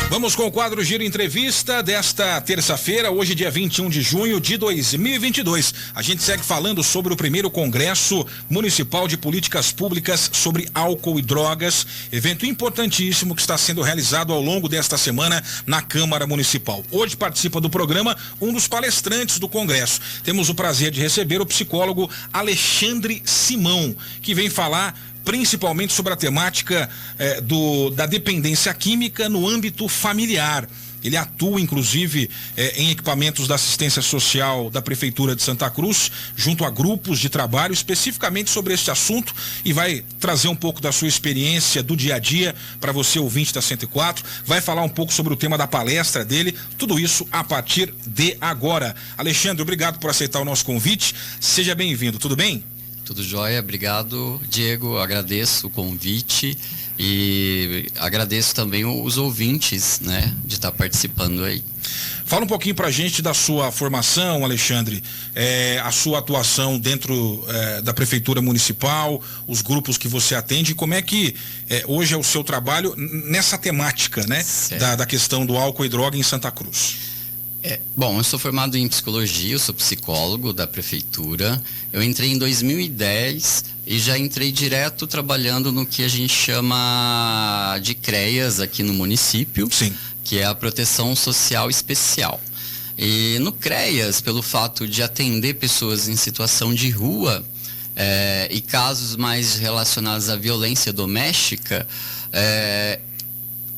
Vamos com o quadro Giro Entrevista desta terça-feira, hoje dia 21 de junho de 2022. A gente segue falando sobre o primeiro Congresso Municipal de Políticas Públicas sobre Álcool e Drogas, evento importantíssimo que está sendo realizado ao longo desta semana na Câmara Municipal. Hoje participa do programa um dos palestrantes do Congresso. Temos o prazer de receber o psicólogo Alexandre Simão, que vem falar principalmente sobre a temática da dependência química no âmbito familiar. Ele atua, inclusive, em equipamentos da assistência social da Prefeitura de Santa Cruz, junto a grupos de trabalho, especificamente sobre este assunto, e vai trazer um pouco da sua experiência do dia a dia para você, ouvinte da 104. Vai falar um pouco sobre o tema da palestra dele, tudo isso a partir de agora. Alexandre, obrigado por aceitar o nosso convite. Seja bem-vindo, tudo bem? Tudo jóia, obrigado, Diego, agradeço o convite e agradeço também os ouvintes, né, de estar participando aí. Fala um pouquinho pra gente da sua formação, Alexandre, a sua atuação dentro da Prefeitura Municipal, os grupos que você atende, e como é que hoje é o seu trabalho nessa temática, né, da questão do álcool e droga em Santa Cruz. Bom, eu sou formado em psicologia, eu sou psicólogo da prefeitura. Eu entrei em 2010 e já entrei direto trabalhando no que a gente chama de CREAS aqui no município. Sim. Que é a Proteção Social Especial. E no CREAS, pelo fato de atender pessoas em situação de rua e casos mais relacionados à violência doméstica,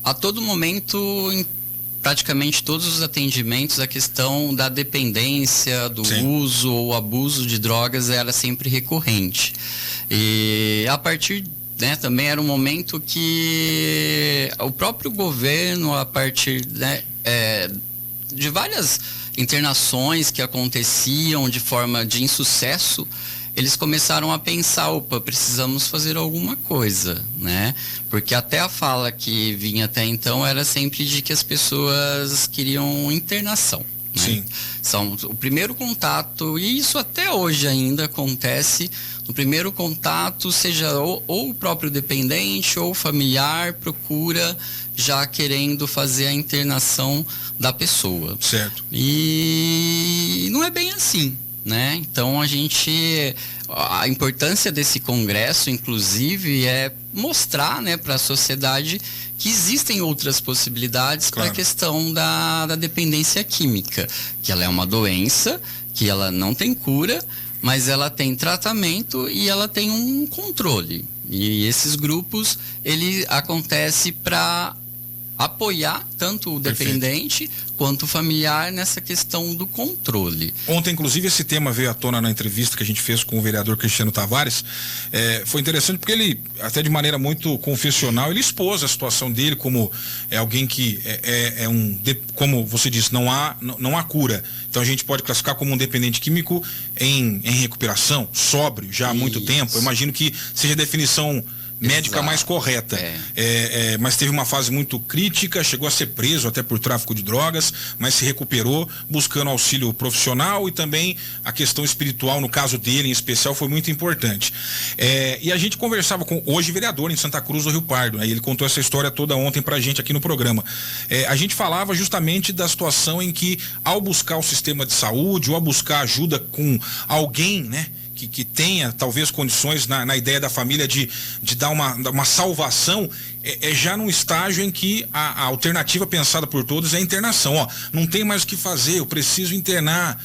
a todo momento, praticamente todos os atendimentos, a questão da dependência, do uso ou abuso de drogas era sempre recorrente. E a partir, né, também era um momento que o próprio governo, a partir, né, de várias internações que aconteciam de forma de insucesso, eles começaram a pensar, precisamos fazer alguma coisa, né? Porque até a fala que vinha até então era sempre de que as pessoas queriam internação, né? Sim. São o primeiro contato, e isso até hoje ainda acontece, no primeiro contato, seja ou o próprio dependente ou familiar procura já querendo fazer a internação da pessoa. Certo. E não é bem assim, né? Então a importância desse congresso, inclusive, é mostrar, né, para a sociedade que existem outras possibilidades, claro, para a questão da dependência química, que ela é uma doença, que ela não tem cura, mas ela tem tratamento e ela tem um controle. E esses grupos, ele acontece para apoiar tanto o dependente quanto o familiar nessa questão do controle. Ontem, inclusive, esse tema veio à tona na entrevista que a gente fez com o vereador Cristiano Tavares. Foi interessante porque ele, até de maneira muito confessional, ele expôs a situação dele como alguém que como você disse, não há cura. Então a gente pode classificar como um dependente químico em recuperação, sóbrio, já há muito tempo. Eu imagino que seja a definição médica mais correta. Mas teve uma fase muito crítica, chegou a ser preso até por tráfico de drogas, mas se recuperou buscando auxílio profissional, e também a questão espiritual, no caso dele em especial, foi muito importante. E a gente conversava com hoje vereador em Santa Cruz do Rio Pardo, né? E ele contou essa história toda ontem pra gente aqui no programa. A gente falava justamente da situação em que, ao buscar o sistema de saúde ou a buscar ajuda com alguém, né, que tenha talvez condições na ideia da família de dar uma salvação, já num estágio em que a alternativa pensada por todos é a internação. Não tem mais o que fazer, eu preciso internar.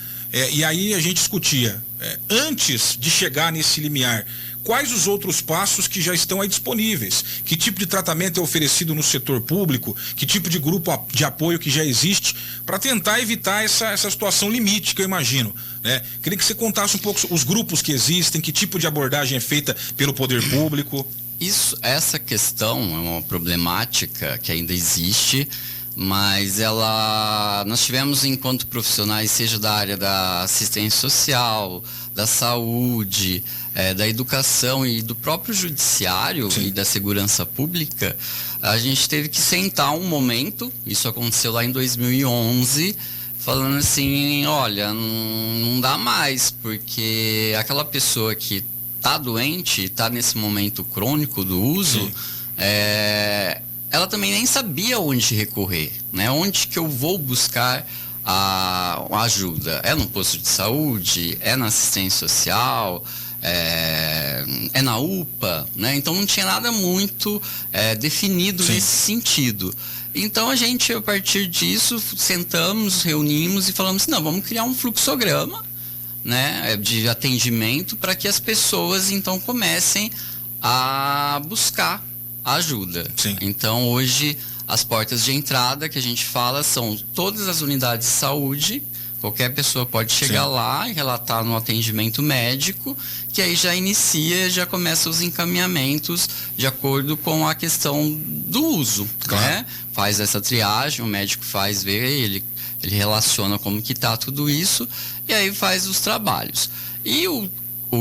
E aí a gente discutia, antes de chegar nesse limiar, quais os outros passos que já estão aí disponíveis? Que tipo de tratamento é oferecido no setor público? Que tipo de grupo de apoio que já existe para tentar evitar essa situação limite que eu imagino, né? Queria que você contasse um pouco os grupos que existem, que tipo de abordagem é feita pelo poder público. Essa questão é uma problemática que ainda existe, mas nós tivemos, enquanto profissionais, seja da área da assistência social, da saúde, da educação e do próprio judiciário, sim, e da segurança pública, a gente teve que sentar um momento, isso aconteceu lá em 2011, falando assim, olha, não dá mais, porque aquela pessoa que está doente, está nesse momento crônico do uso, ela também nem sabia onde recorrer, né? Onde que eu vou buscar a ajuda? É no posto de saúde? É na assistência social? É na UPA, né? Então não tinha nada muito definido Sim. nesse sentido. Então a gente, a partir disso, sentamos, reunimos e falamos, não, vamos criar um fluxograma, né, de atendimento para que as pessoas então comecem a buscar ajuda. Sim. Então hoje as portas de entrada que a gente fala são todas as unidades de saúde. Qualquer pessoa pode chegar lá e relatar no atendimento médico, que aí já inicia, já começa os encaminhamentos de acordo com a questão do uso, né? Faz essa triagem, o médico faz ver, ele relaciona como que tá tudo isso e aí faz os trabalhos. E o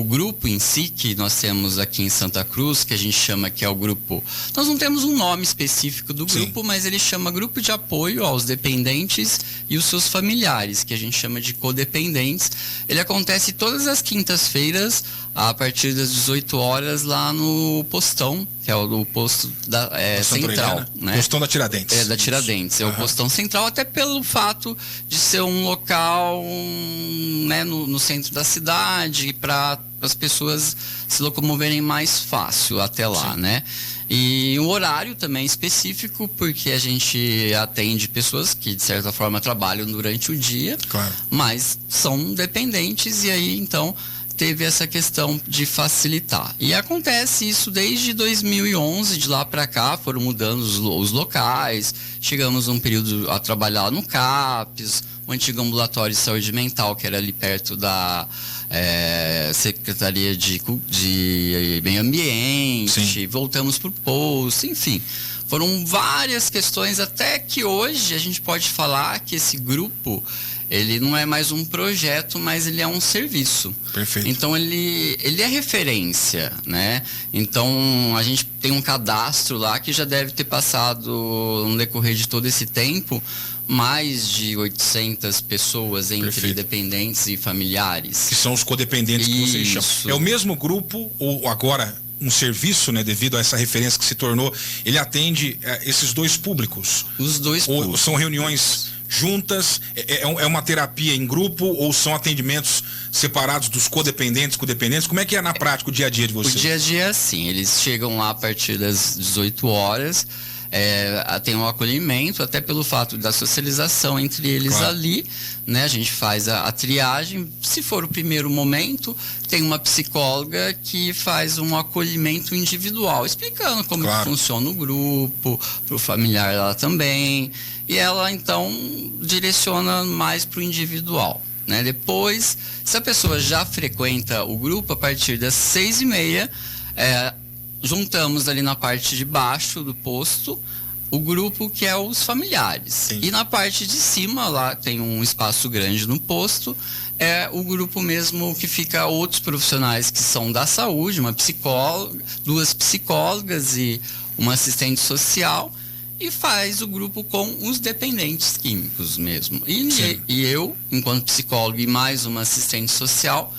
grupo em si, que nós temos aqui em Santa Cruz, que a gente chama que é o grupo... Nós não temos um nome específico do grupo, Sim. mas ele chama Grupo de Apoio aos Dependentes e os seus familiares, que a gente chama de codependentes. Ele acontece todas as quintas-feiras, a partir das 18 horas, lá no postão, que é o posto da, central. Né? Postão da Tiradentes. Da Tiradentes. É o postão central, até pelo fato de ser um local, né, no centro da cidade, para as pessoas se locomoverem mais fácil até lá, Sim. né? E um horário também específico, porque a gente atende pessoas que, de certa forma, trabalham durante o dia, claro. mas são dependentes, e aí, então, teve essa questão de facilitar. E acontece isso desde 2011, de lá para cá, foram mudando os locais, chegamos um período a trabalhar no CAPES, o antigo ambulatório de saúde mental, que era ali perto da Secretaria de Meio Ambiente, Sim. voltamos para o posto, enfim. Foram várias questões, até que hoje a gente pode falar que esse grupo, ele não é mais um projeto, mas ele é um serviço. Perfeito. Então ele é referência, né? Então a gente tem um cadastro lá que já deve ter passado, no decorrer de todo esse tempo, mais de 800 pessoas entre Perfeito. Dependentes e familiares. Que são os codependentes que vocês chamam. É o mesmo grupo, ou agora um serviço, né, devido a essa referência que se tornou, ele atende esses dois públicos? Os dois ou públicos. São reuniões juntas, é uma terapia em grupo, ou são atendimentos separados dos codependentes? Como é que é na prática o dia a dia de vocês? O dia a dia é assim, eles chegam lá a partir das 18 horas, tem um acolhimento, até pelo fato da socialização entre eles claro. Ali, né? A gente faz a triagem, se for o primeiro momento, tem uma psicóloga que faz um acolhimento individual, explicando como claro. Que funciona o grupo, para o familiar lá também, e ela então direciona mais para o individual, né? Depois, se a pessoa já frequenta o grupo, a partir das 6h30, juntamos ali na parte de baixo do posto o grupo que é os familiares. Sim. E na parte de cima, lá tem um espaço grande no posto, é o grupo mesmo que fica outros profissionais que são da saúde, uma psicóloga, 2 psicólogas e uma assistente social, e faz o grupo com os dependentes químicos mesmo. E eu, enquanto psicólogo e mais uma assistente social,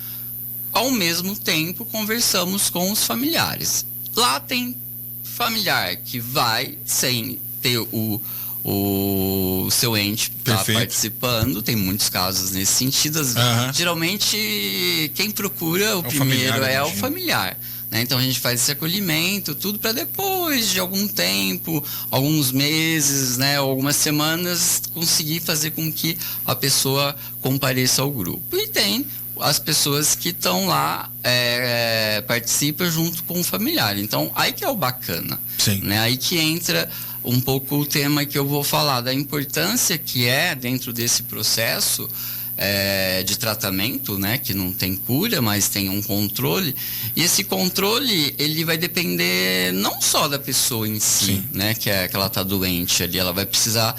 ao mesmo tempo conversamos com os familiares. Lá tem familiar que vai sem ter o seu ente tá participando, tem muitos casos nesse sentido. Geralmente quem procura o primeiro é o familiar, né? Então a gente faz esse acolhimento, tudo para depois de algum tempo, alguns meses, né, algumas semanas, conseguir fazer com que a pessoa compareça ao grupo. E tem as pessoas que estão lá, participam junto com o familiar. Então, aí que é o bacana. Sim. Né? Aí que entra um pouco o tema que eu vou falar, da importância que é dentro desse processo de tratamento, né? Que não tem cura, mas tem um controle. E esse controle, ele vai depender não só da pessoa em si, né? Que ela está doente ali, ela vai precisar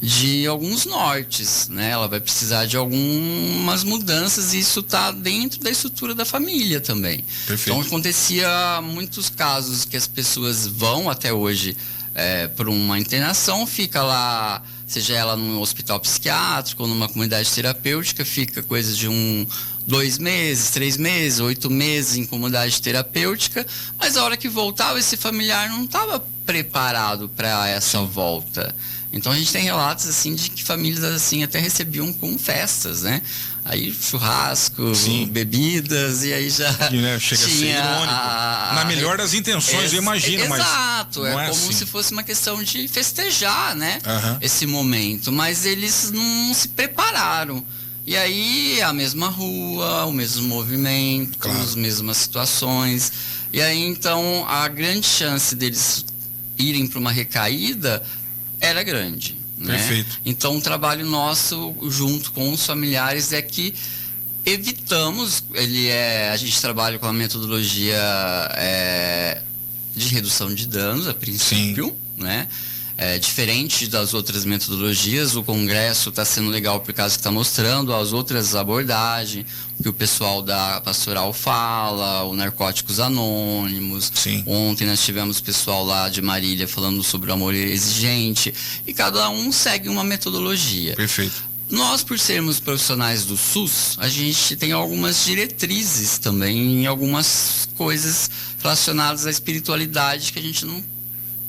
de alguns nortes, né? Ela vai precisar de algumas mudanças, e isso está dentro da estrutura da família também. Perfeito. Então acontecia muitos casos que as pessoas vão até hoje por uma internação, fica lá, seja ela num hospital psiquiátrico ou numa comunidade terapêutica, fica coisa de 2 meses, 3 meses, 8 meses em comunidade terapêutica, mas a hora que voltava, esse familiar não estava preparado para essa volta. Então a gente tem relatos assim de que famílias assim até recebiam com festas, né? Aí churrasco, sim, bebidas, e aí já né? Chega tinha a ser irônico. Na melhor das intenções, eu imagino, mas exato, é como assim. Se fosse uma questão de festejar, né? Esse momento, mas eles não se prepararam. E aí a mesma rua, o mesmo movimento, claro, as mesmas situações. E aí então a grande chance deles irem para uma recaída era grande. Perfeito. Né? Então o trabalho nosso junto com os familiares é que evitamos, a gente trabalha com a metodologia de redução de danos a princípio, né? Diferente das outras metodologias, o congresso está sendo legal por causa que está mostrando as outras abordagens, que o pessoal da pastoral fala, o Narcóticos Anônimos. Sim. Ontem nós tivemos o pessoal lá de Marília falando sobre o amor exigente, e cada um segue uma metodologia. Perfeito. Nós, por sermos profissionais do SUS, a gente tem algumas diretrizes também em algumas coisas relacionadas à espiritualidade que a gente não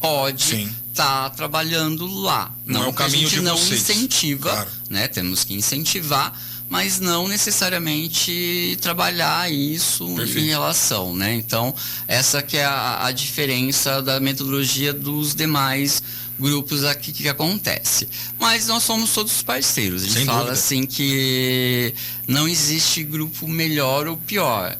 pode estar trabalhando lá. Não é o caminho de vocês. A gente não incentiva, claro, né? Temos que incentivar, mas não necessariamente trabalhar isso em relação, né? Então, essa que é a diferença da metodologia dos demais grupos aqui que acontece. Mas nós somos todos parceiros. A gente sem fala dúvida, assim que não existe grupo melhor ou pior.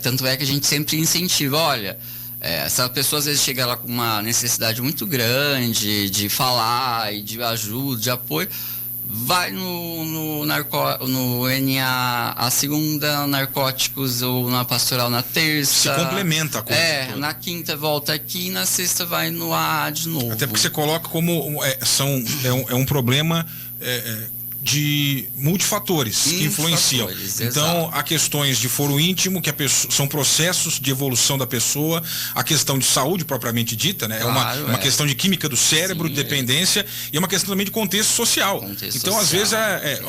Tanto é que a gente sempre incentiva, olha, essa pessoa às vezes chega lá com uma necessidade muito grande de falar e de ajuda, de apoio, vai no NA a segunda, narcóticos, ou na pastoral na terça. Se complementa a coisa. Na quinta volta aqui e na sexta vai no AA de novo. Até porque você coloca como um problema de multifatores que influenciam. Então, exato. há questões de foro íntimo, que são processos de evolução da pessoa, a questão de saúde propriamente dita, né? Claro, é uma questão de química do cérebro, de dependência, e é uma questão também de contexto social. Então, às vezes,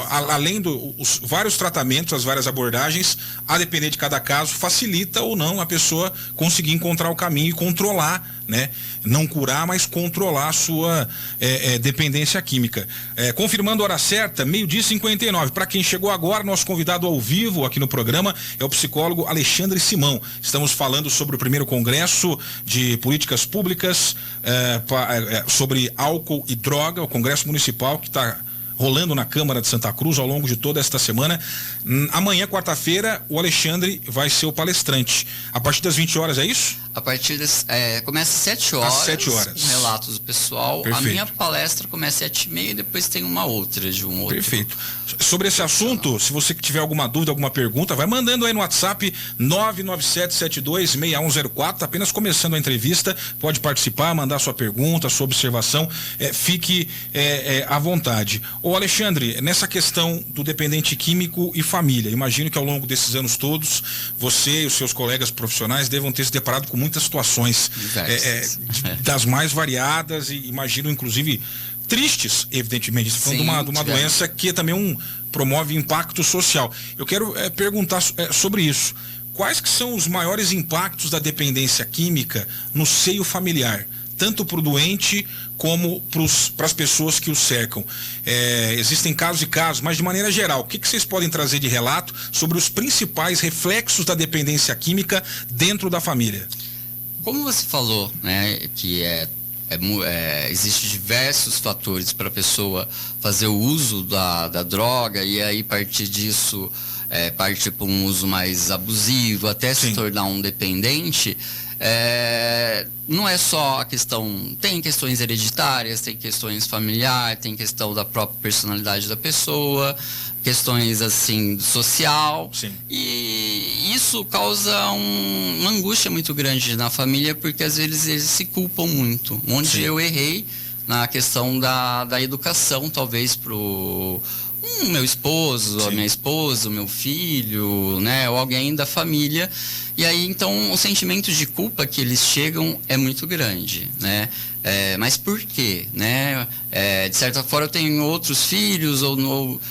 além dos vários tratamentos, as várias abordagens, a depender de cada caso, facilita ou não a pessoa conseguir encontrar o caminho e controlar, né? Não curar, mas controlar a sua dependência química. Confirmando a hora certa, 12h59. Para quem chegou agora, nosso convidado ao vivo aqui no programa é o psicólogo Alexandre Simão. Estamos falando sobre o primeiro congresso de políticas públicas sobre álcool e droga, o congresso municipal que está rolando na Câmara de Santa Cruz ao longo de toda esta semana. Amanhã, quarta-feira, o Alexandre vai ser o palestrante. A partir das 20 horas, é isso? A partir começa às 7 horas. Às 7 horas. Com relatos do pessoal. Perfeito. A minha palestra começa às 7h30 e depois tem uma outra de um outro. Perfeito. Sobre esse assunto, se você tiver alguma dúvida, alguma pergunta, vai mandando aí no WhatsApp 997726104. Tá apenas começando a entrevista, pode participar, mandar sua pergunta, sua observação, fique à vontade. Ô Alexandre, nessa questão do dependente químico e família, imagino que ao longo desses anos todos, você e os seus colegas profissionais devam ter se deparado com muitas situações das mais variadas, e imagino inclusive tristes, evidentemente. Você está falando de uma doença que também promove impacto social. Eu quero perguntar sobre isso. Quais que são os maiores impactos da dependência química no seio familiar? Tanto para o doente como para as pessoas que o cercam. Existem casos e casos, mas de maneira geral, o que vocês podem trazer de relato sobre os principais reflexos da dependência química dentro da família? Como você falou, né, que existem diversos fatores para a pessoa fazer o uso da droga, e aí a partir disso partir para um uso mais abusivo, até se tornar um dependente. Não é só a questão, tem questões hereditárias, tem questões familiares, tem questão da própria personalidade da pessoa, questões assim social. Sim. E isso causa uma angústia muito grande na família, porque às vezes eles se culpam muito. Onde eu errei na questão da educação, talvez pro meu esposo, a minha esposa, o meu filho, né, ou alguém da família. E aí, então, o sentimento de culpa que eles chegam é muito grande, né? Mas por quê, né? De certa forma, eu tenho outros filhos, ou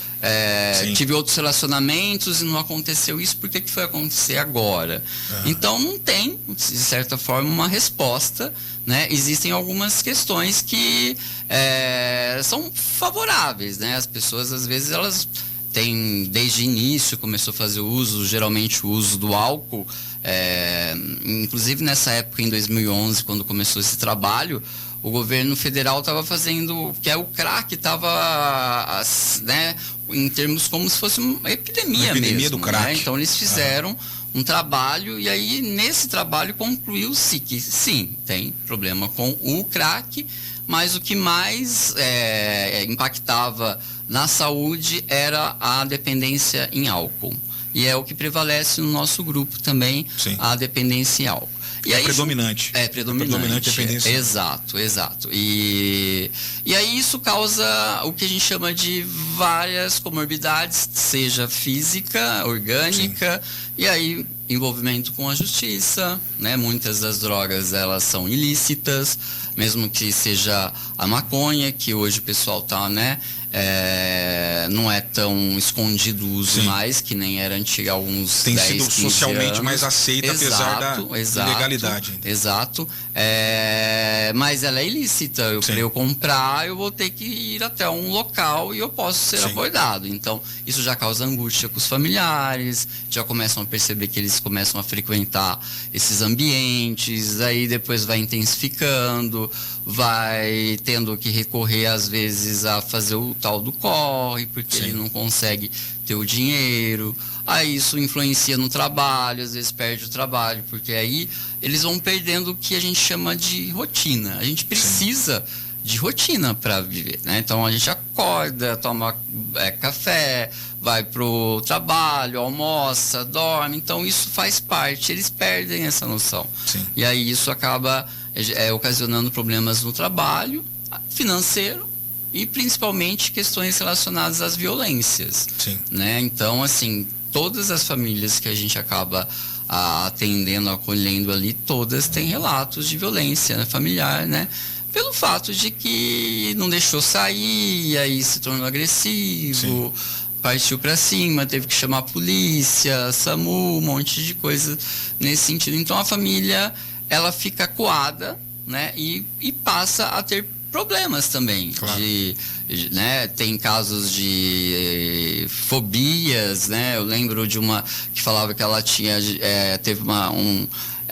tive outros relacionamentos e não aconteceu isso, por que foi acontecer agora? Então, não tem, de certa forma, uma resposta, né? Existem algumas questões que são favoráveis, né? As pessoas, às vezes, elas têm, desde o início, começou a fazer geralmente o uso do álcool, inclusive nessa época, em 2011, quando começou esse trabalho, o governo federal estava fazendo, que o crack estava, né, em termos como se fosse uma epidemia mesmo, do crack. Né? Então eles fizeram um trabalho, e aí nesse trabalho concluiu-se que sim, tem problema com o crack, mas o que mais impactava na saúde era a dependência em álcool. E é o que prevalece no nosso grupo também, a dependência em álcool. E aí, predominante. Predominante a dependência. Exato. E aí isso causa o que a gente chama de várias comorbidades, seja física, orgânica, e aí envolvimento com a justiça, né? Muitas das drogas, elas são ilícitas, mesmo que seja a maconha, que hoje o pessoal tá, né? Não é tão escondido o uso mais, que nem era antigo, alguns 10, 15 anos. Tem sido socialmente mais aceita, apesar da ilegalidade. Exato. Mas ela é ilícita. Para eu comprar, eu vou ter que ir até um local e eu posso ser abordado. Então, isso já causa angústia com os familiares, já começam a perceber que eles começam a frequentar esses ambientes, aí depois vai intensificando, vai tendo que recorrer às vezes a fazer o tal do corre, porque ele não consegue ter o dinheiro. Aí isso influencia no trabalho, às vezes perde o trabalho, porque aí eles vão perdendo o que a gente chama de rotina. A gente precisa de rotina para viver, né? Então a gente acorda, toma café, vai pro trabalho, almoça, dorme. Então isso faz parte, eles perdem essa noção. E aí isso acaba ocasionando problemas no trabalho, financeiro, e principalmente questões relacionadas às violências, né? Então, assim, todas as famílias que a gente acaba atendendo, acolhendo ali, todas têm relatos de violência familiar, né? Pelo fato de que não deixou sair, aí se tornou agressivo, partiu para cima, teve que chamar a polícia, SAMU, um monte de coisa nesse sentido. Então a família, ela fica acuada, né? E passa a ter problemas também, né? Tem casos de fobias, né? Eu lembro de uma que falava que ela teve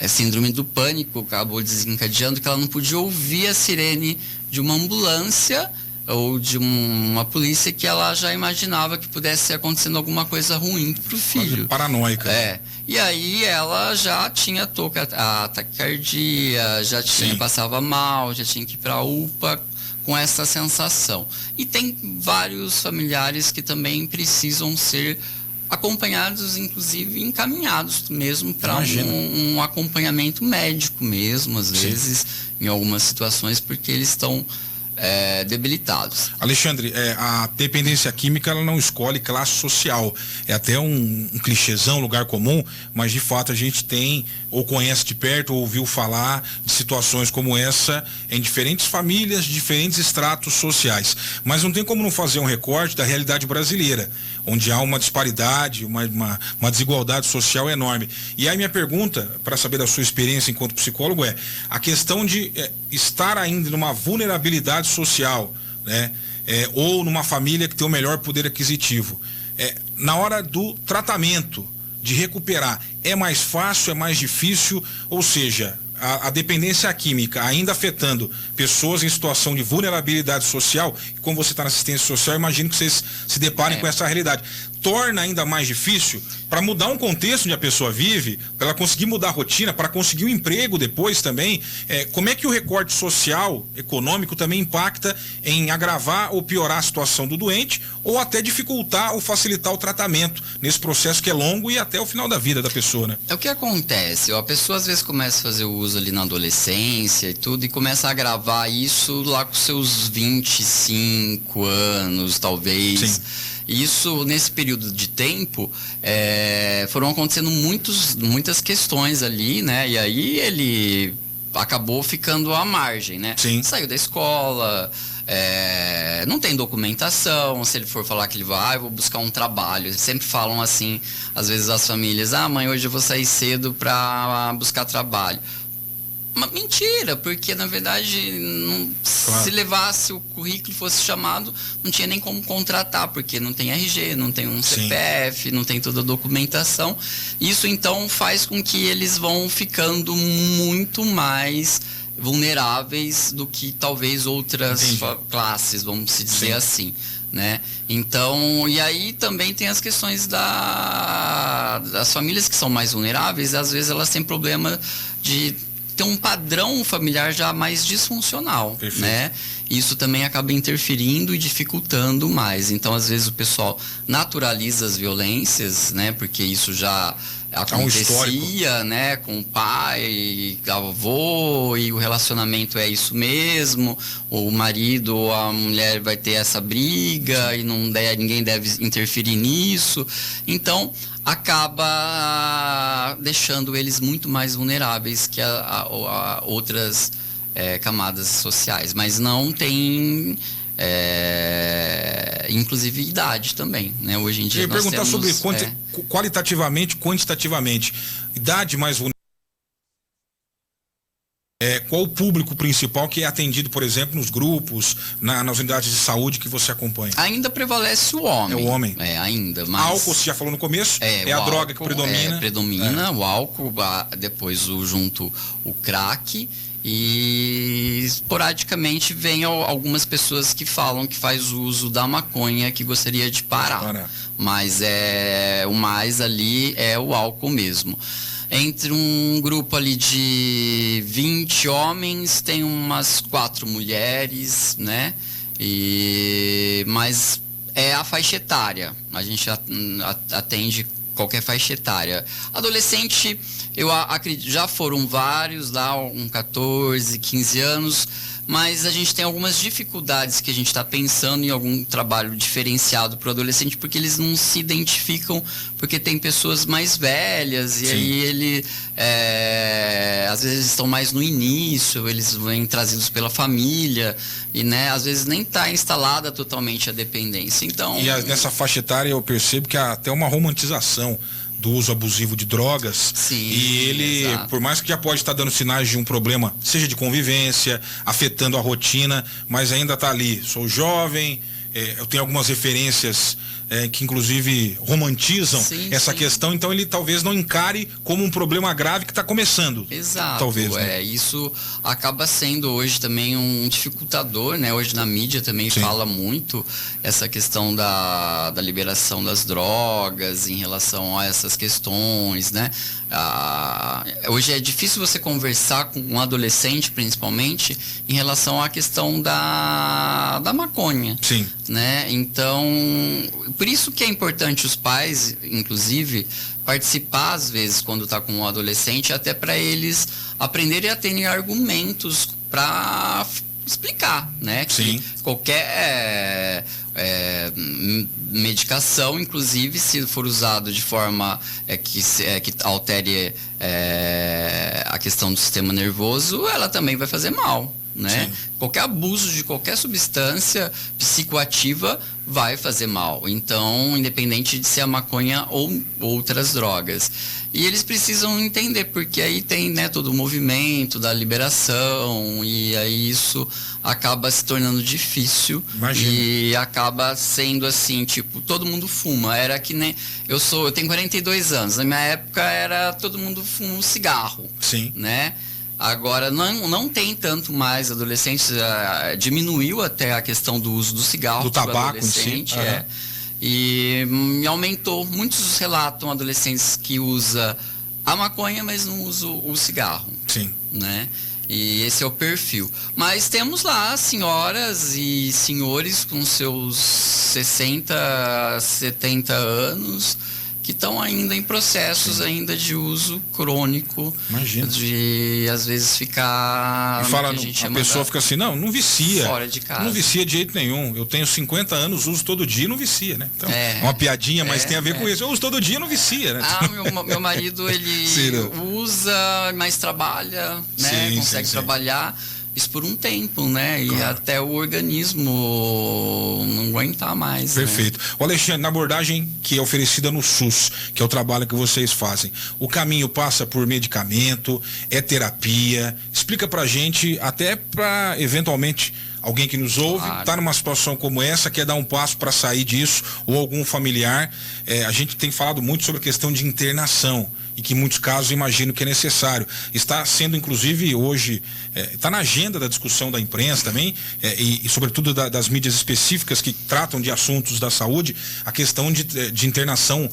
síndrome do pânico, acabou desencadeando que ela não podia ouvir a sirene de uma ambulância ou de uma polícia, que ela já imaginava que pudesse ser acontecendo alguma coisa ruim pro filho. Paranoica. E aí ela já tinha a taquicardia, já passava mal, já tinha que ir para a UPA com essa sensação. E tem vários familiares que também precisam ser acompanhados, inclusive encaminhados mesmo para um acompanhamento médico mesmo, às vezes, em algumas situações, porque eles estão debilitados. Alexandre, a dependência química, ela não escolhe classe social. É até um clichêzão, lugar comum, mas de fato a gente tem, ou conhece de perto, ou ouviu falar de situações como essa em diferentes famílias, diferentes estratos sociais. Mas não tem como não fazer um recorte da realidade brasileira, onde há uma disparidade, uma desigualdade social enorme. E aí minha pergunta, para saber da sua experiência enquanto psicólogo, é a questão de estar ainda numa vulnerabilidade social, né? Ou numa família que tem o melhor poder aquisitivo. Na hora do tratamento, de recuperar, é mais fácil, é mais difícil? Ou seja, a dependência química ainda afetando pessoas em situação de vulnerabilidade social, e como você está na assistência social, imagino que vocês se deparem com essa realidade. Torna ainda mais difícil para mudar um contexto onde a pessoa vive, para ela conseguir mudar a rotina, para conseguir um emprego depois também. Como é que o recorte social, econômico, também impacta em agravar ou piorar a situação do doente, ou até dificultar ou facilitar o tratamento nesse processo que é longo e até o final da vida da pessoa, né? O que acontece? A pessoa às vezes começa a fazer o uso ali na adolescência e tudo, e começa a agravar isso lá com seus 25 anos, talvez. E isso, nesse período de tempo, foram acontecendo muitas questões ali, né? E aí ele acabou ficando à margem, né? Sim. Saiu da escola, não tem documentação. Se ele for falar que ele vai, eu vou buscar um trabalho. Eles sempre falam assim, às vezes as famílias, mãe, hoje eu vou sair cedo para buscar trabalho. Uma mentira, porque na verdade se levasse o currículo e fosse chamado, não tinha nem como contratar, porque não tem RG, não tem um CPF, não tem toda a documentação. Isso então faz com que eles vão ficando muito mais vulneráveis do que talvez outras classes, vamos se dizer assim, né? Então, e aí também tem as questões das famílias que são mais vulneráveis, às vezes elas têm problema de ter um padrão familiar já mais disfuncional, né? Isso também acaba interferindo e dificultando mais. Então, às vezes o pessoal naturaliza as violências, né? Porque isso já acontecia, né, com o pai, avô, e o relacionamento é isso mesmo, o marido ou a mulher vai ter essa briga e ninguém deve interferir nisso. Então, acaba deixando eles muito mais vulneráveis que a outras camadas sociais, mas não tem inclusive idade também, né? Hoje em dia eu ia perguntar sobre qualitativamente, quantitativamente, idade mais vulnerável. Qual o público principal que é atendido, por exemplo, nos grupos, nas unidades de saúde que você acompanha? Ainda prevalece o homem. É o homem. Ainda. Mas álcool, você já falou no começo, é a droga que predomina. Predomina o álcool, depois junto o crack, e esporadicamente vem algumas pessoas que falam que faz uso da maconha, que gostaria de parar. Mas o mais ali é o álcool mesmo. Entre um grupo ali de 20 homens, tem umas 4 mulheres, né? Mas é a faixa etária. A gente atende qualquer faixa etária. Adolescente, eu acredito, já foram vários lá, com 14, 15 anos, mas a gente tem algumas dificuldades que a gente está pensando em algum trabalho diferenciado para o adolescente, porque eles não se identificam, porque tem pessoas mais velhas, e aí às vezes estão mais no início, eles vêm trazidos pela família, e né, às vezes nem está instalada totalmente a dependência. Então, e nessa faixa etária eu percebo que há até uma romantização do uso abusivo de drogas. Sim, e ele, exato, por mais que já pode estar dando sinais de um problema, seja de convivência, afetando a rotina, mas ainda está ali. Sou jovem, eu tenho algumas referências que inclusive romantizam essa questão, então ele talvez não encare como um problema grave que está começando. Exato. Talvez, né? Isso acaba sendo hoje também um dificultador, né? Hoje na mídia também fala muito essa questão da liberação das drogas em relação a essas questões, né? Hoje é difícil você conversar com um adolescente, principalmente, em relação à questão da maconha. Sim. Né? Então, por isso que é importante os pais, inclusive, participar às vezes quando está com um adolescente, até para eles aprenderem a terem argumentos para explicar, né? Sim. Que qualquer medicação, inclusive se for usado de forma que altere a questão do sistema nervoso, ela também vai fazer mal, né? Qualquer abuso de qualquer substância psicoativa vai fazer mal. Então, independente de ser a maconha ou outras drogas. E eles precisam entender, porque aí tem, né, todo o movimento da liberação, e aí isso acaba se tornando difícil. Imagina. E acaba sendo assim, tipo, todo mundo fuma. Era que nem... Eu tenho 42 anos. Na minha época era todo mundo fuma um cigarro. Sim. Né? Agora não tem tanto mais adolescentes, diminuiu até a questão do uso do cigarro. Do tabaco em si. E aumentou. Muitos relatam adolescentes que usam a maconha, mas não usam o cigarro. Sim. Né? E esse é o perfil. Mas temos lá senhoras e senhores com seus 60, 70 anos que estão ainda em processos ainda de uso crônico. Imagina. De, às vezes, ficar... E fala, a pessoa fica assim, não vicia. Fora de casa. Não vicia de jeito nenhum. Eu tenho 50 anos, uso todo dia e não vicia, né? Então, é uma piadinha, mas tem a ver com isso. Eu uso todo dia e não vicia, né? Meu marido, ele usa, mas trabalha, né? Consegue trabalhar. Isso por um tempo, né? E até o organismo não aguentar mais. Perfeito. Né? Alexandre, na abordagem que é oferecida no SUS, que é o trabalho que vocês fazem, o caminho passa por medicamento, é terapia? Explica pra gente, até pra eventualmente alguém que nos ouve, está numa situação como essa, quer dar um passo para sair disso, ou algum familiar. A gente tem falado muito sobre a questão de internação, e que em muitos casos imagino que é necessário. Está sendo, inclusive, hoje, está na agenda da discussão da imprensa também, e sobretudo das mídias específicas que tratam de assuntos da saúde, a questão de internação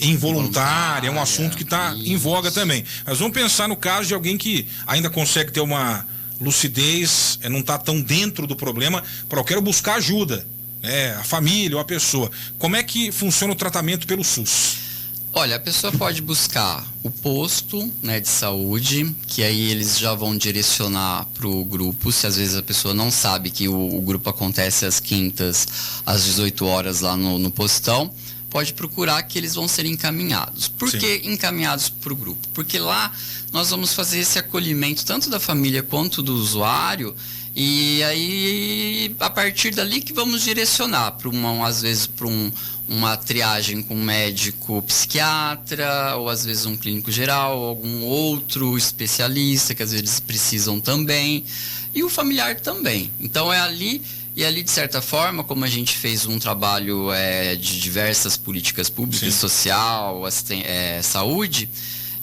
involuntária, é um assunto que está em voga também. Mas vamos pensar no caso de alguém que ainda consegue ter uma lucidez, não está tão dentro do problema, eu quero buscar ajuda, a família ou a pessoa. Como é que funciona o tratamento pelo SUS? Olha, a pessoa pode buscar o posto, né, de saúde, que aí eles já vão direcionar para o grupo, se às vezes a pessoa não sabe que o grupo acontece às quintas, às 18 horas lá no postão, pode procurar que eles vão ser encaminhados. Por que encaminhados para o grupo? Porque lá nós vamos fazer esse acolhimento tanto da família quanto do usuário, e aí a partir dali que vamos direcionar para às vezes para uma triagem com um médico psiquiatra, ou às vezes um clínico geral, ou algum outro especialista que às vezes precisam também, e o familiar também. Então é ali. E ali, de certa forma, como a gente fez um trabalho de diversas políticas públicas, social, saúde,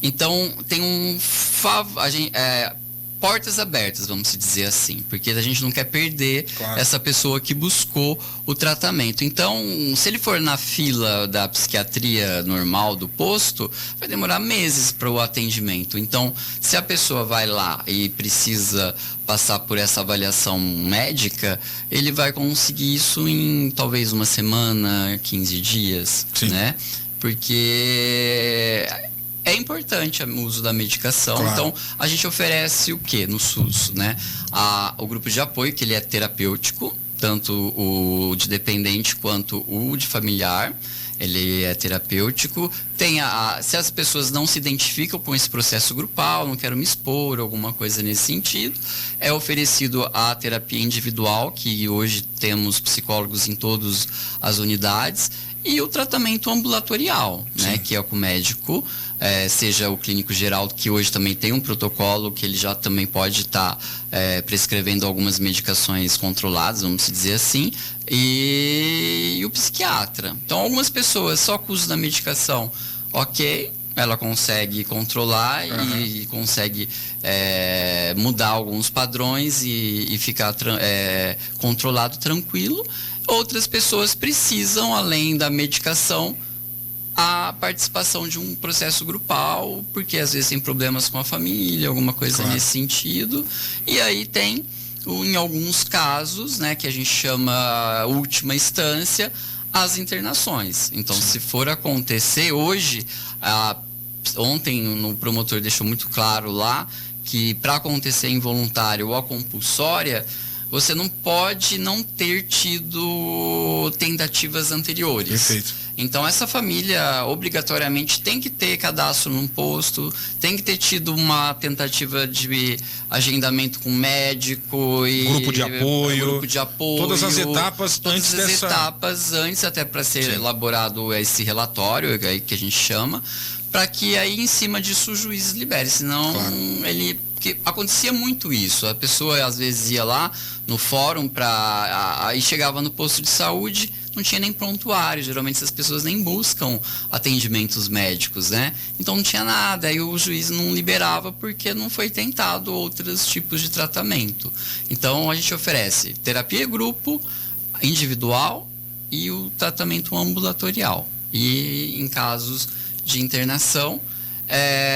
então tem portas abertas, vamos dizer assim, porque a gente não quer perder essa pessoa que buscou o tratamento. Então, se ele for na fila da psiquiatria normal do posto, vai demorar meses para o atendimento. Então, se a pessoa vai lá e precisa passar por essa avaliação médica, ele vai conseguir isso em talvez uma semana, 15 dias, né? Porque é importante o uso da medicação. Então, a gente oferece o que no SUS, né? O grupo de apoio, que ele é terapêutico, tanto o de dependente quanto o de familiar. Ele é terapêutico. Se as pessoas não se identificam com esse processo grupal, não quero me expor, alguma coisa nesse sentido, é oferecido a terapia individual, que hoje temos psicólogos em todas as unidades, e o tratamento ambulatorial, né, que é com o médico, seja o clínico geral, que hoje também tem um protocolo que ele já também pode estar prescrevendo algumas medicações controladas, vamos dizer assim, e o psiquiatra. Então, algumas pessoas só com o uso da medicação, ela consegue controlar e consegue mudar alguns padrões e ficar controlado, tranquilo. Outras pessoas precisam, além da medicação, a participação de um processo grupal, porque às vezes tem problemas com a família, alguma coisa nesse sentido. E aí tem, em alguns casos, né, que a gente chama última instância, as internações. Então, se for acontecer hoje, ontem o promotor deixou muito claro lá que para acontecer involuntário ou a compulsória, você não pode não ter tido tentativas anteriores. Perfeito. Então, essa família obrigatoriamente tem que ter cadastro num posto, tem que ter tido uma tentativa de agendamento com médico e grupo de apoio, todas as etapas antes até para ser elaborado esse relatório que a gente chama, para que aí em cima disso o juiz libere, senão porque acontecia muito isso, a pessoa às vezes ia lá no fórum aí chegava no posto de saúde, não tinha nem prontuário, geralmente essas pessoas nem buscam atendimentos médicos, né? Então não tinha nada, aí o juiz não liberava porque não foi tentado outros tipos de tratamento. Então a gente oferece terapia grupo, individual e o tratamento ambulatorial. E em casos de internação,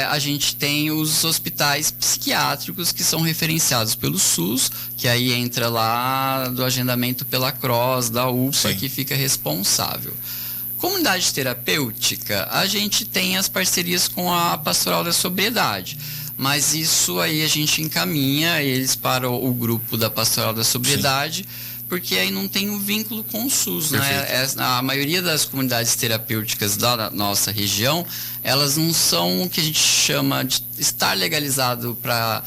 a gente tem os hospitais psiquiátricos que são referenciados pelo SUS, que aí entra lá do agendamento pela CROSS, da UPA, que fica responsável. Comunidade terapêutica, a gente tem as parcerias com a Pastoral da Sobriedade, mas isso aí a gente encaminha eles para o grupo da Pastoral da Sobriedade, sim, porque aí não tem um vínculo com o SUS, né? A maioria das comunidades terapêuticas da nossa região, elas não são o que a gente chama de estar legalizado para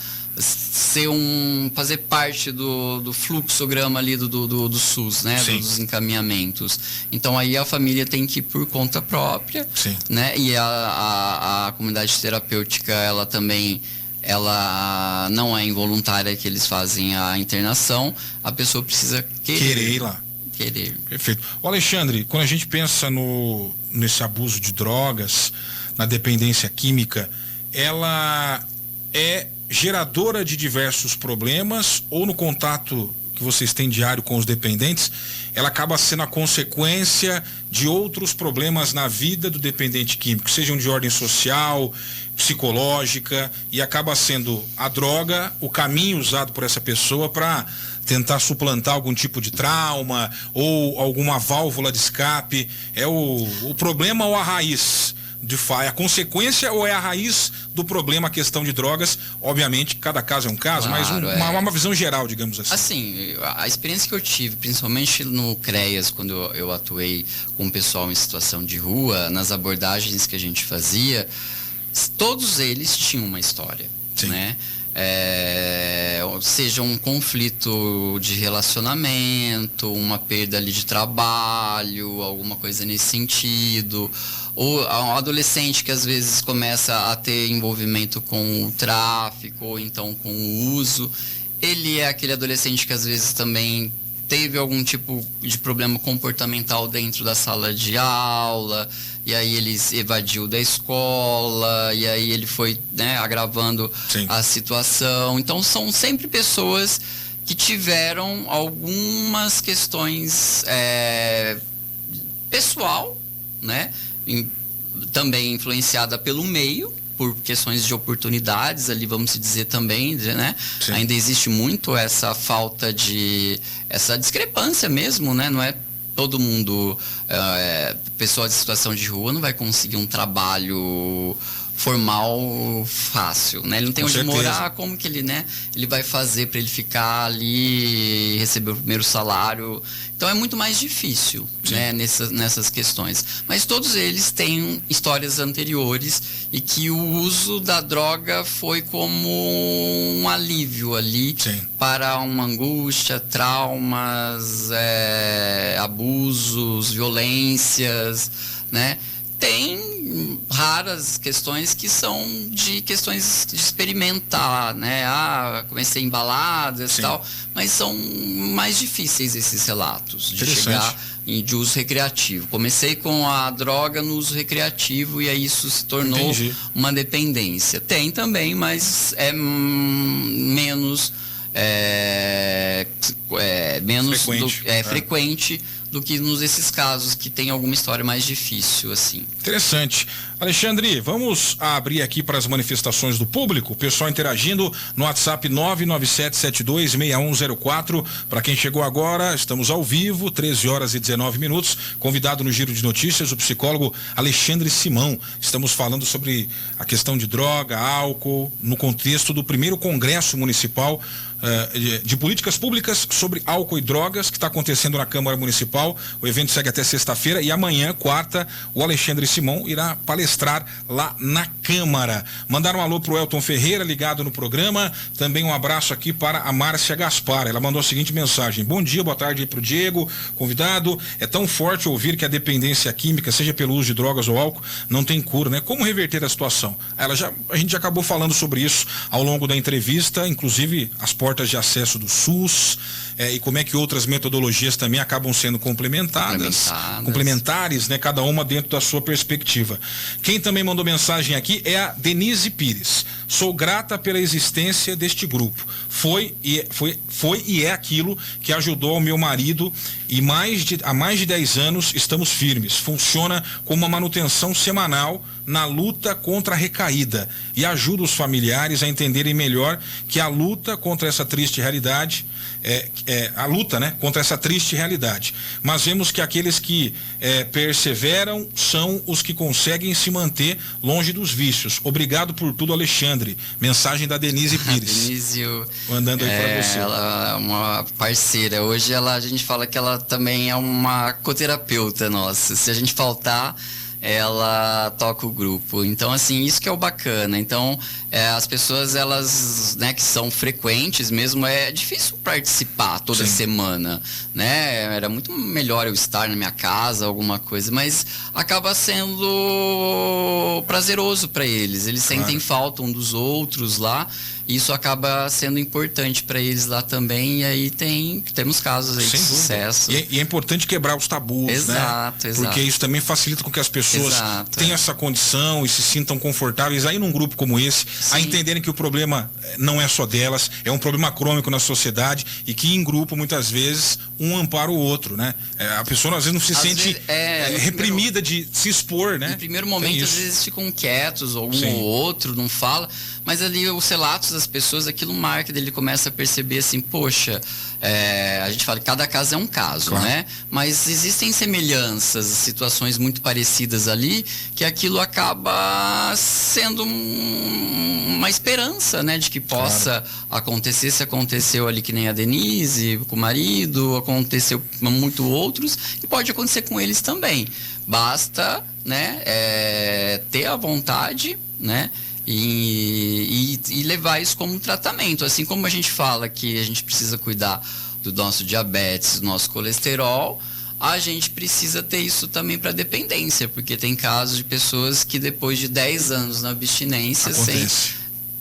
fazer parte do fluxograma ali do SUS, né? Dos encaminhamentos. Então aí a família tem que ir por conta própria, sim, né? E a comunidade terapêutica, ela também, ela não é involuntária que eles fazem a internação, a pessoa precisa querer ir lá. Querer. Perfeito. O Alexandre, quando a gente pensa nesse abuso de drogas, na dependência química, ela é geradora de diversos problemas, ou no contato que vocês têm diário com os dependentes, ela acaba sendo a consequência de outros problemas na vida do dependente químico, sejam de ordem social, psicológica, e acaba sendo a droga o caminho usado por essa pessoa para tentar suplantar algum tipo de trauma ou alguma válvula de escape. É o problema ou a raiz? A consequência ou é a raiz do problema, a questão de drogas? Obviamente, cada caso é um caso, claro, mas uma visão geral, digamos assim. Assim, a experiência que eu tive, principalmente no CREAS, quando eu atuei com o pessoal em situação de rua, nas abordagens que a gente fazia, todos eles tinham uma história, sim, né? Seja um conflito de relacionamento, uma perda ali de trabalho, alguma coisa nesse sentido, ou um adolescente que às vezes começa a ter envolvimento com o tráfico, ou então com o uso. Ele é aquele adolescente que às vezes também teve algum tipo de problema comportamental dentro da sala de aula, e aí ele evadiu da escola, e aí ele foi, né, agravando, sim, a situação. Então são sempre pessoas que tiveram algumas questões pessoal, né, também influenciada pelo meio, por questões de oportunidades ali, vamos dizer também, né? Sim. Ainda existe muito essa falta essa discrepância mesmo, né? Não é todo mundo, pessoa de situação de rua não vai conseguir um trabalho formal fácil, né? Ele não tem onde morar, como que ele, né? Ele vai fazer para ele ficar ali e receber o primeiro salário? Então é muito mais difícil, sim, né? Nessas questões. Mas todos eles têm histórias anteriores e que o uso da droga foi como um alívio ali, sim, para uma angústia, traumas, abusos, violências, né? Tem raras questões que são de questões de experimentar, né? Comecei em baladas e tal, mas são mais difíceis esses relatos de chegar de uso recreativo. Comecei com a droga no uso recreativo e aí isso se tornou, entendi, uma dependência. Tem também, mas é menos frequente do que nesses casos que tem alguma história mais difícil, assim. Interessante. Alexandre, vamos abrir aqui para as manifestações do público, o pessoal interagindo no WhatsApp 997726104. Para quem chegou agora, estamos ao vivo, 13h19. Convidado no Giro de Notícias, o psicólogo Alexandre Simão. Estamos falando sobre a questão de droga, álcool, no contexto do primeiro Congresso Municipal de Políticas Públicas sobre Álcool e Drogas, que está acontecendo na Câmara Municipal. O evento segue até sexta-feira e amanhã, quarta, o Alexandre Simão irá palestrar lá na Câmara. Mandar um alô pro Elton Ferreira, ligado no programa. Também um abraço aqui para a Márcia Gaspar. Ela mandou a seguinte mensagem: bom dia, boa tarde aí pro Diego, convidado. É tão forte ouvir que a dependência química, seja pelo uso de drogas ou álcool, não tem cura, né? Como reverter a situação? A gente já acabou falando sobre isso ao longo da entrevista, inclusive as portas de acesso do SUS, e como é que outras metodologias também acabam sendo complementares, né? Cada uma dentro da sua perspectiva. Quem também mandou mensagem aqui é a Denise Pires. Sou grata pela existência deste grupo. Foi e é aquilo que ajudou o meu marido e há mais de 10 anos estamos firmes. Funciona como uma manutenção semanal na luta contra a recaída e ajuda os familiares a entenderem melhor que a luta contra essa triste realidade a luta, né, contra essa triste realidade. Mas vemos que aqueles que perseveram são os que conseguem se manter longe dos vícios. Obrigado por tudo, Alexandre. Mensagem da Denise Pires. Denise, mandando aí para você. Ela é uma parceira. Hoje a gente fala que ela também é uma coterapeuta nossa. Se a gente faltar, ela toca o grupo. Então, assim, isso que é o bacana. Então, as pessoas, elas, né, que são frequentes mesmo, é difícil participar toda semana, né? Era muito melhor eu estar na minha casa, alguma coisa, mas acaba sendo prazeroso para eles. Eles sentem falta um dos outros lá. Isso acaba sendo importante para eles lá também, e aí temos casos aí de sucesso. E é importante quebrar os tabus, exato, né? Exato. Porque isso também facilita com que as pessoas tenham essa condição e se sintam confortáveis aí num grupo como esse, a entenderem que o problema não é só delas, é um problema crônico na sociedade e que em grupo, muitas vezes, um ampara o outro, né? A pessoa às vezes não se sente reprimida de se expor, né? No primeiro momento, às vezes ficam quietos, ou um ou outro não fala, mas ali os relatos das pessoas, aquilo marca, ele começa a perceber assim, poxa, a gente fala que cada caso é um caso, né? Mas existem semelhanças, situações muito parecidas ali, que aquilo acaba sendo uma esperança, né? De que possa acontecer, se aconteceu ali que nem a Denise, com o marido, aconteceu com muitos outros, e pode acontecer com eles também. Basta, né? Ter a vontade, né? E levar isso como um tratamento. Assim como a gente fala que a gente precisa cuidar do nosso diabetes, do nosso colesterol, a gente precisa ter isso também para dependência, porque tem casos de pessoas que depois de 10 anos na abstinência,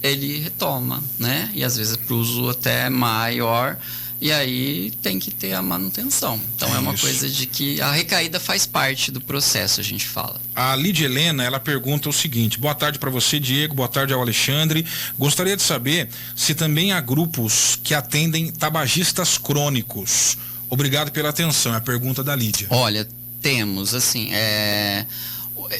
ele retoma, né? E às vezes para o uso até maior, e aí tem que ter a manutenção. Então é uma coisa de que a recaída faz parte do processo, a gente fala. A Lídia Helena, ela pergunta o seguinte: boa tarde para você, Diego, boa tarde ao Alexandre. Gostaria de saber se também há grupos que atendem tabagistas crônicos. Obrigado pela atenção, é a pergunta da Lídia. Olha, temos, assim,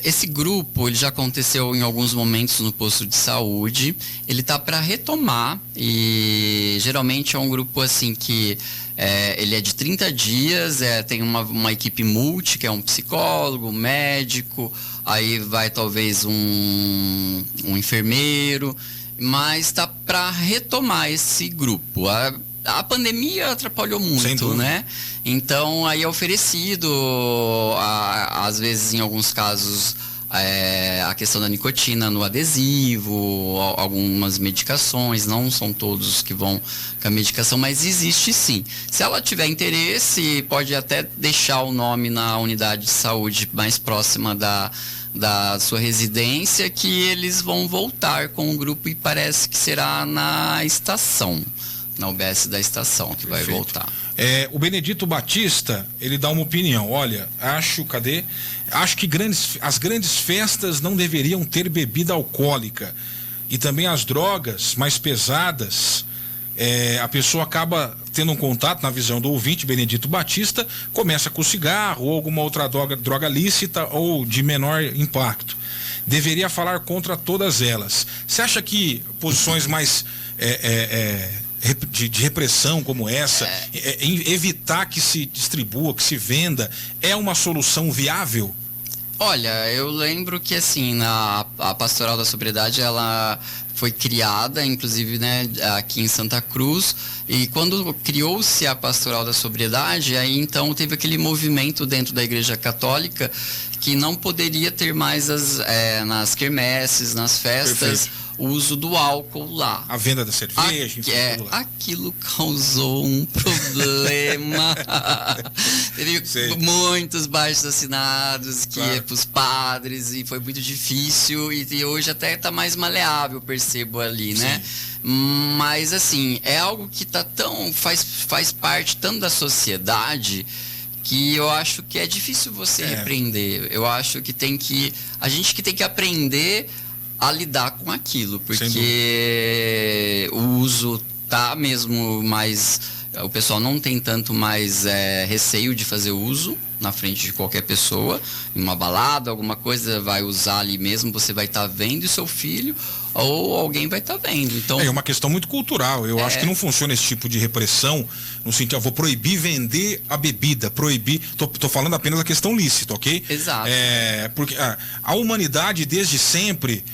esse grupo, ele já aconteceu em alguns momentos no posto de saúde, ele tá para retomar, e geralmente é um grupo assim que ele é de 30 dias, tem uma equipe multi, que é um psicólogo, um médico, aí vai talvez um enfermeiro, mas tá para retomar esse grupo. A pandemia atrapalhou muito, né? Então, aí é oferecido, às vezes, em alguns casos, a questão da nicotina no adesivo, algumas medicações, não são todos que vão com a medicação, mas existe sim. Se ela tiver interesse, pode até deixar o nome na unidade de saúde mais próxima da sua residência, que eles vão voltar com o grupo, e parece que será na estação. Na UBS da estação, que vai voltar. O Benedito Batista, ele dá uma opinião. Olha, acho que as grandes festas não deveriam ter bebida alcoólica. E também as drogas mais pesadas, a pessoa acaba tendo um contato, na visão do ouvinte, Benedito Batista, começa com cigarro ou alguma outra droga lícita ou de menor impacto. Deveria falar contra todas elas. Você acha que posições mais de repressão como essa, evitar que se distribua, que se venda, é uma solução viável? Olha, eu lembro que assim, a Pastoral da Sobriedade, ela foi criada, inclusive, né, aqui em Santa Cruz, e quando criou-se a Pastoral da Sobriedade, aí então teve aquele movimento dentro da Igreja Católica que não poderia ter mais nas quermesses, nas festas, o uso do álcool lá. A venda da cerveja, aquilo causou um problema. Teve muitos baixos assinados que ia para os padres, e foi muito difícil, e hoje até está mais maleável, percebo ali, né? Mas assim, é algo que faz parte tanto da sociedade, que eu acho que é difícil você repreender. Eu acho que a gente tem que aprender a lidar com aquilo, porque o uso tá mesmo mais o pessoal não tem tanto mais receio de fazer uso na frente de qualquer pessoa, em uma balada, alguma coisa, vai usar ali mesmo, você vai estar vendo e seu filho ou alguém vai estar vendo. Então, é uma questão muito cultural. Eu acho que não funciona esse tipo de repressão no sentido, eu vou proibir vender a bebida, proibir, tô falando apenas da questão lícita, ok? Exato. Porque a humanidade desde sempre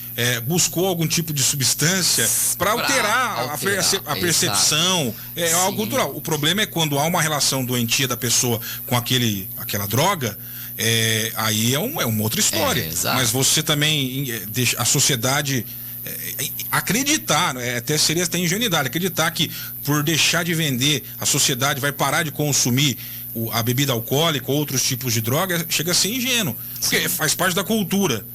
buscou algum tipo de substância para alterar a percepção, algo cultural. O problema é quando há uma relação doentia da pessoa com aquela droga, aí é uma outra história. Mas você também deixa a sociedade acreditar, seria até ingenuidade, acreditar que por deixar de vender a sociedade vai parar de consumir a bebida alcoólica ou outros tipos de droga, chega a ser ingênuo. Porque faz parte da cultura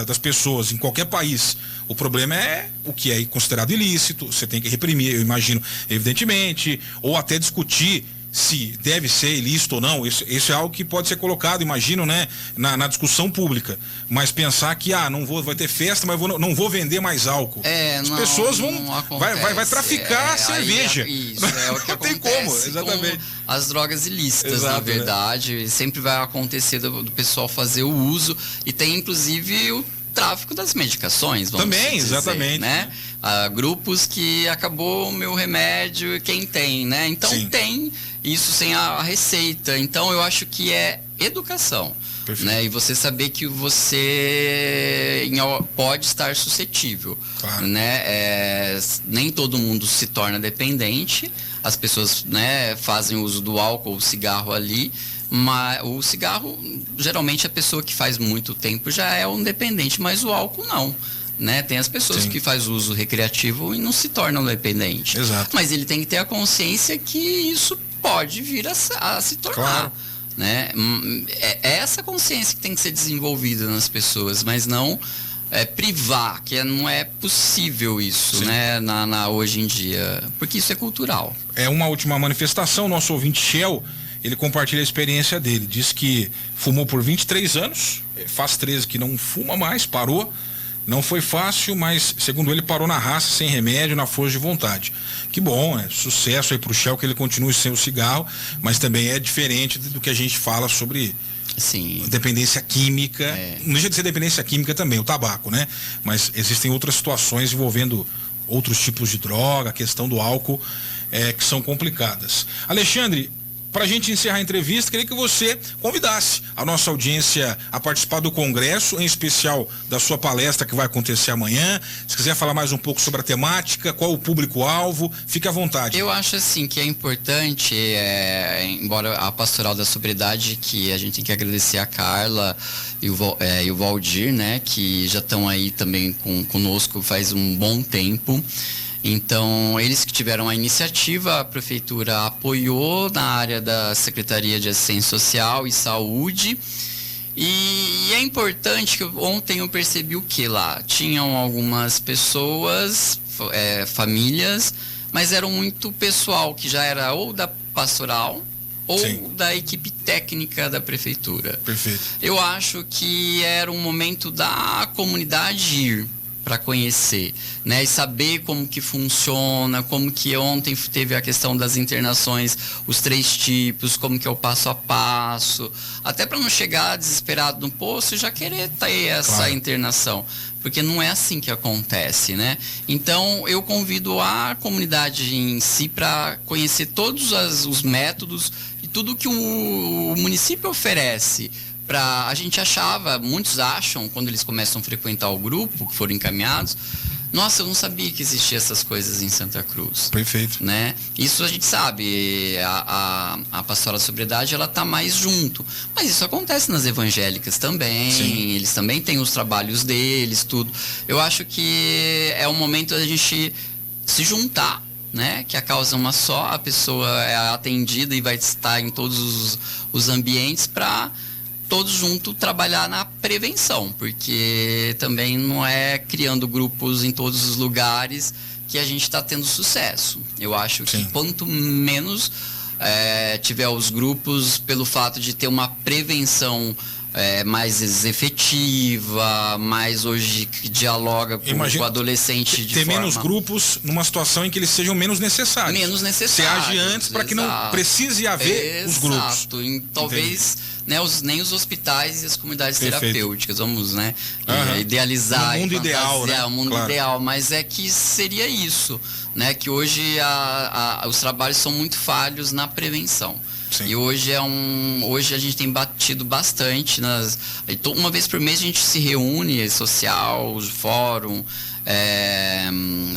das pessoas em qualquer país. O problema é o que é considerado ilícito, você tem que reprimir, eu imagino, evidentemente, ou até discutir se deve ser ilícito ou não. Isso é algo que pode ser colocado, imagino, né, na discussão pública. Mas pensar que vai ter festa, mas não vou vender mais álcool. As pessoas vai traficar cerveja. Isso é o que não tem como, exatamente. Com as drogas ilícitas, exato, na verdade. Né? Sempre vai acontecer do pessoal fazer o uso, e tem inclusive o tráfico das medicações, vamos também, dizer, exatamente, né? Grupos que acabou o meu remédio, quem tem, né? Então tem isso sem a receita. Então eu acho que é educação, né? E você saber que você pode estar suscetível, claro, né? Nem todo mundo se torna dependente. As pessoas, né, fazem uso do álcool ou cigarro ali. Mas o cigarro, geralmente a pessoa que faz muito tempo já é um dependente, mas o álcool não, né? Tem as pessoas que fazem uso recreativo e não se tornam dependentes. Exato. Mas ele tem que ter a consciência que isso pode vir a se tornar. Claro. Né? É essa consciência que tem que ser desenvolvida nas pessoas, mas não privar, que não é possível isso, né? Hoje em dia, porque isso é cultural. Uma última manifestação, nosso ouvinte Shell, ele compartilha a experiência dele, diz que fumou por 23 anos, faz 13 que não fuma mais, parou, não foi fácil, mas segundo ele parou na raça, sem remédio, na força de vontade. Que bom, sucesso aí pro Shell, que ele continue sem o cigarro, mas também é diferente do que a gente fala sobre dependência química, não deixa de ser dependência química também, o tabaco, né? Mas existem outras situações envolvendo outros tipos de droga, a questão do álcool, que são complicadas. Alexandre, para a gente encerrar a entrevista, queria que você convidasse a nossa audiência a participar do congresso, em especial da sua palestra que vai acontecer amanhã. Se quiser falar mais um pouco sobre a temática, qual o público-alvo, fique à vontade. Eu acho assim que é importante, embora a Pastoral da Sobriedade, que a gente tem que agradecer a Carla e o Valdir, né, que já estão aí também conosco faz um bom tempo. Então, eles que tiveram a iniciativa, a prefeitura apoiou na área da Secretaria de Assistência Social e Saúde. E é importante que ontem eu percebi o que lá? Tinham algumas pessoas, famílias, mas eram muito pessoal que já era ou da pastoral ou da equipe técnica da prefeitura. Perfeito. Eu acho que era um momento da comunidade ir para conhecer, né, e saber como que funciona, como que ontem teve a questão das internações, os 3 tipos, como que é o passo a passo, até para não chegar desesperado no posto e já querer ter essa internação, porque não é assim que acontece, né? Então eu convido a comunidade em si para conhecer todos os métodos e tudo que o município oferece. A gente muitos acham, quando eles começam a frequentar o grupo, que foram encaminhados, nossa, eu não sabia que existiam essas coisas em Santa Cruz. Perfeito. Né? Isso a gente sabe, a Pastoral da Sobriedade, ela tá mais junto. Mas isso acontece nas evangélicas também, eles também têm os trabalhos deles, tudo. Eu acho que é o momento da gente se juntar, né? Que a causa é uma só, a pessoa é atendida e vai estar em todos os ambientes para todos juntos trabalhar na prevenção, porque também não é criando grupos em todos os lugares que a gente está tendo sucesso. Eu acho que quanto menos tiver os grupos, pelo fato de ter uma prevenção mais efetiva, mais hoje que dialoga com o adolescente de forma... menos grupos numa situação em que eles sejam menos necessários. Menos necessários. Você age antes para que não precise haver os grupos. Exato. Talvez nem os hospitais e as comunidades terapêuticas, vamos, idealizar. Um mundo ideal, né? Um mundo ideal, mas é que seria isso, né? Que hoje os trabalhos são muito falhos na prevenção. Sim. E hoje hoje a gente tem batido bastante uma vez por mês a gente se reúne, social, fórum,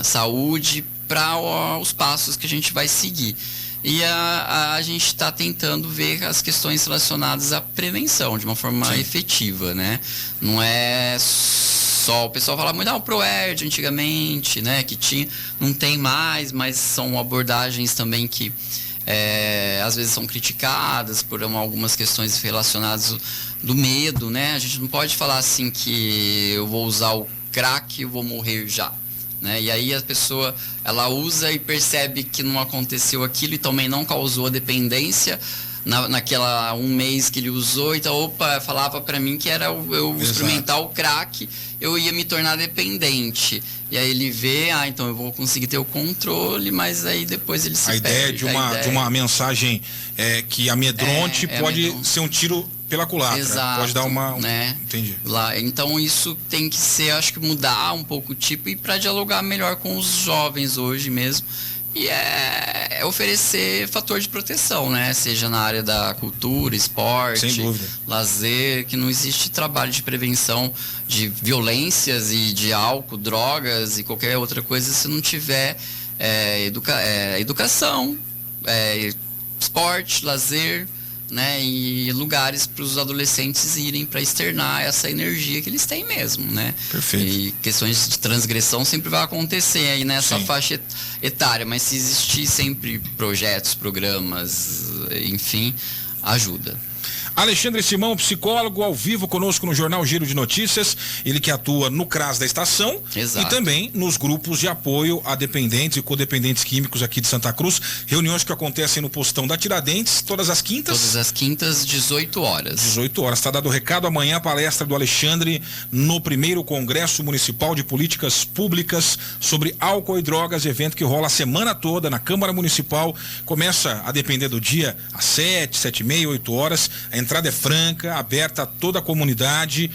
saúde, para os passos que a gente vai seguir. E a gente está tentando ver as questões relacionadas à prevenção de uma forma efetiva, né? Não é só o pessoal fala muito, o ProERD antigamente, né? Que tinha, não tem mais, mas são abordagens também que às vezes são criticadas por algumas questões relacionadas do medo, né? A gente não pode falar assim que eu vou usar o crack e vou morrer já, né? E aí a pessoa, ela usa e percebe que não aconteceu aquilo e também não causou a dependência naquela um mês que ele usou, então falava para mim que era eu experimentar o crack, eu ia me tornar dependente. E aí ele vê, então eu vou conseguir ter o controle, mas aí depois ele se perde. A ideia de uma mensagem que amedronte pode ser um tiro pela culatra. Exato, pode dar uma... né? Entendi. Então isso tem que ser, acho que mudar um pouco o tipo e para dialogar melhor com os jovens hoje mesmo. E oferecer fator de proteção, né? Seja na área da cultura, esporte, lazer, que não existe trabalho de prevenção de violências e de álcool, drogas e qualquer outra coisa se não tiver educação, esporte, lazer, né? E lugares para os adolescentes irem para externar essa energia que eles têm mesmo, né? Perfeito. E questões de transgressão sempre vai acontecer aí nessa faixa etária, mas se existir sempre projetos, programas, enfim, ajuda. Alexandre Simão, psicólogo, ao vivo conosco no Jornal Giro de Notícias, ele que atua no CRAS da estação. Exato. E também nos grupos de apoio a dependentes e codependentes químicos aqui de Santa Cruz, reuniões que acontecem no Postão da Tiradentes, todas as quintas? Todas as quintas, 18 horas. 18 horas, está dado o recado. Amanhã a palestra do Alexandre no 1º Congresso Municipal de Políticas Públicas sobre álcool e drogas, evento que rola a semana toda na Câmara Municipal, começa a depender do dia às 7, 7h30, 8 horas, a entrada é franca, aberta a toda a comunidade.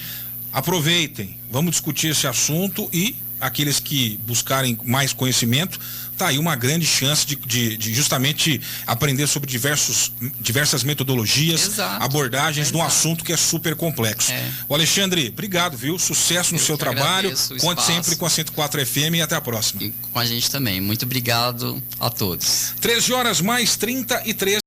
Aproveitem, vamos discutir esse assunto e aqueles que buscarem mais conhecimento, tá aí uma grande chance de justamente aprender sobre diversas metodologias, abordagens de um assunto que é super complexo. O Alexandre, obrigado, viu? Sucesso no seu trabalho. Conte sempre com a 104 FM e até a próxima. E com a gente também. Muito obrigado a todos. 13h mais 33